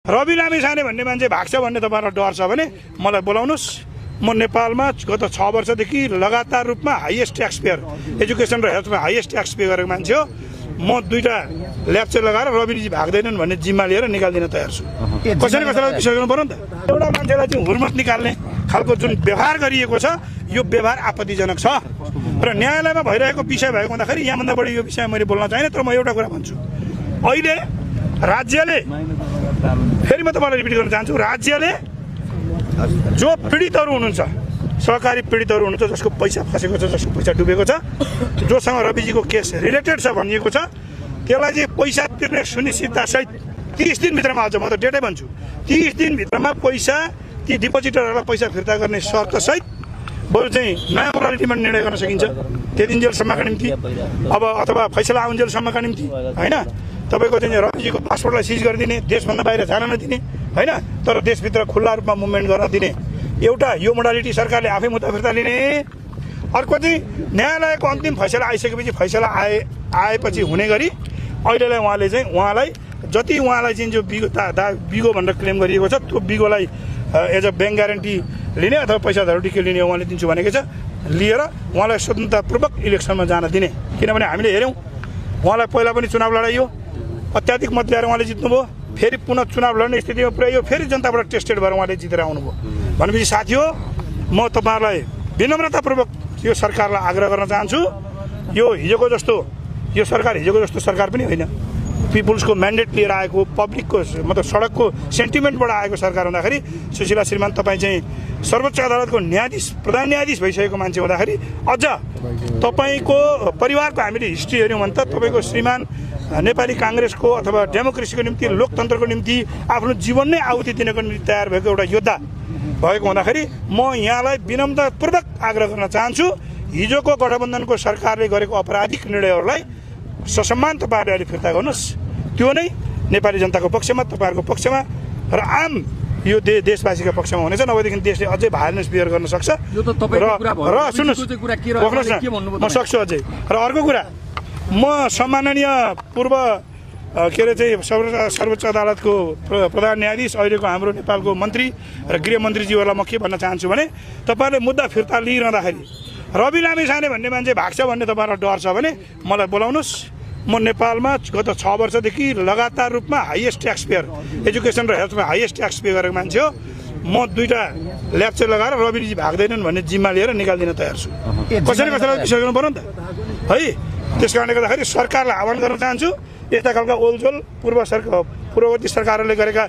रवि लामिछाने भन्ने मान्छे भाग्छ भन्ने तपाईँलाई डर छ भने मलाई बोलाउनुहोस्। म नेपालमा गत 6 वर्षदेखि लगातार रूपमा हाइएस्ट ट्याक्स पेयर, एजुकेसन र हेल्थमा हाइएस्ट ट्याक्स पे गरेको मान्छे हो। म 2टा ल्याप्चर लगाएर रविजी भाग्दैनन् भन्ने जिम्मा लिएर निकाल्दिन तयार छु। कसैले कसैलाई विश्वास गर्नु पर्यो नि त। एउटा मान्छेलाई चाहिँ हुर्मत निकाल्ने खालको जुन व्यवहार गरिएको छ यो व्यवहार आपत्तिजनक छ र न्यायालयमा भइरहेको विषय भएको हुँदाखेरि यहाँभन्दा बढी यो विषय मैले बोल्न चाहिने। तर म एउटा कुरा भन्छु, अहिले राज्यले, फेरि म तपाईँलाई रिपिट गर्न चाहन्छु, राज्यले जो पीडितहरू हुनुहुन्छ, सहकारी पीडितहरू हुनुहुन्छ, जसको पैसा फसेको छ, जसको पैसा डुबेको छ, जोसँग रविजीको केस रिलेटेड छ भनिएको छ, त्यसलाई चाहिँ पैसा तिर्ने सुनिश्चिततासहित 30 दिनभित्रमा, अझ म त डेटै भन्छु, 30 दिनभित्रमा पैसा ती डिपोजिटरहरूलाई पैसा फिर्ता गर्ने शर्तसहित बरु चाहिँ नयाँ मोडालिटीमा निर्णय गर्न सकिन्छ। त्यति जेलसम्मका निम्ति अब अथवा फैसला आउन्जेलसम्मका निम्ति होइन, तपाईँको चाहिँ रविजीको पासपोर्टलाई सिज गरिदिने, देशभन्दा बाहिर जान नदिने होइन, तर देशभित्र खुल्ला रूपमा मुभमेन्ट गर्न दिने। एउटा यो मोडालिटी सरकारले आफै मुद्दा फिर्ता लिने। अर्को चाहिँ न्यायालयको अन्तिम फैसला आइसकेपछि, फैसला आएपछि हुने गरी अहिलेलाई उहाँलाई जति उहाँलाई चाहिँ जो बिगो भनेर क्लेम गरिएको छ त्यो बिगोलाई एज अ ब्याङ्क ग्यारेन्टी लिने अथवा पैसा धरोटीको लिने उहाँले दिन्छु भनेको छ, लिएर उहाँलाई स्वतन्त्रतापूर्वक इलेक्सनमा जान दिने। किनभने हामीले हेऱ्यौँ उहाँलाई पहिला पनि चुनाव लडाइयो, अत्याधिक मत ल्याएर उहाँले जित्नुभयो, फेरि पुनः चुनाव लड्ने स्थितिमा पुर्याइयो, फेरि जनताबाट टेस्टेड भएर उहाँले जितेर आउनुभयो। भनेपछि साथी हो, म तपाईँहरूलाई विनम्रतापूर्वक यो सरकारलाई आग्रह गर्न चाहन्छु, यो सरकार हिजोको जस्तो सरकार पनि होइन। पिपुल्सको म्यान्डेट लिएर आएको, पब्लिकको मतलब सडकको सेन्टिमेन्टबाट आएको सरकार हुँदाखेरि सुशीला श्रीमान तपाईँ चाहिँ सर्वोच्च अदालतको न्यायाधीश, प्रधान न्यायाधीश भइसकेको मान्छे हुँदाखेरि अझ तपाईँको परिवारको हामीले हिस्ट्री हेऱ्यौँ भने त तपाईँको श्रीमान नेपाली काङ्ग्रेसको अथवा डेमोक्रेसीको निम्ति, लोकतन्त्रको निम्ति आफ्नो जीवन नै आहुति दिनको निम्ति तयार भएको एउटा योद्धा भएको हुँदाखेरि म यहाँलाई विनम्रतापूर्वक आग्रह गर्न चाहन्छु, हिजोको गठबन्धनको सरकारले गरेको अपराधिक निर्णयहरूलाई ससम्मान तपाईँहरूले अहिले फिर्ता गर्नुहोस्। त्यो नै नेपाली जनताको पक्षमा, तपाईँहरूको पक्षमा र आम यो देशवासीको पक्षमा हुनेछ। नभएदेखि देशले अझै भाइलेन्स बिहेयर गर्न सक्छ। र सुन्नुहोस्, म सक्छु अझै। र अर्को कुरा, म सम्माननीय पूर्व के अरे चाहिँ सर्वोच्च अदालतको प्रधान न्यायाधीश, अहिलेको हाम्रो नेपालको मन्त्री र गृहमन्त्रीज्यूहरूलाई म के भन्न चाहन्छु भने तपाईँहरूले मुद्दा फिर्ता लिइरहँदाखेरि रवि लामिछाने भन्ने मान्छे भाग्छ भन्ने तपाईँलाई डर छ भने मलाई बोलाउनुहोस्। म नेपालमा गत 6 वर्षदेखि लगातार रूपमा हाइएस्ट ट्याक्स पेयर, एजुकेसन र हेल्थमा हाइएस्ट ट्याक्स पे गरेको मान्छे हो। म 2टा ल्याप्चर लगाएर रविजी भाग्दैनन् भन्ने जिम्मा लिएर निकाल्दिन तयार छु। कसैले कसैलाई विश्वास गर्नु पर्यो नि त है। त्यस कारणले गर्दाखेरि सरकारलाई आह्वान गर्न चाहन्छु, यस्ता खालका ओलझोल पूर्ववर्ती सरकारहरूले गरेका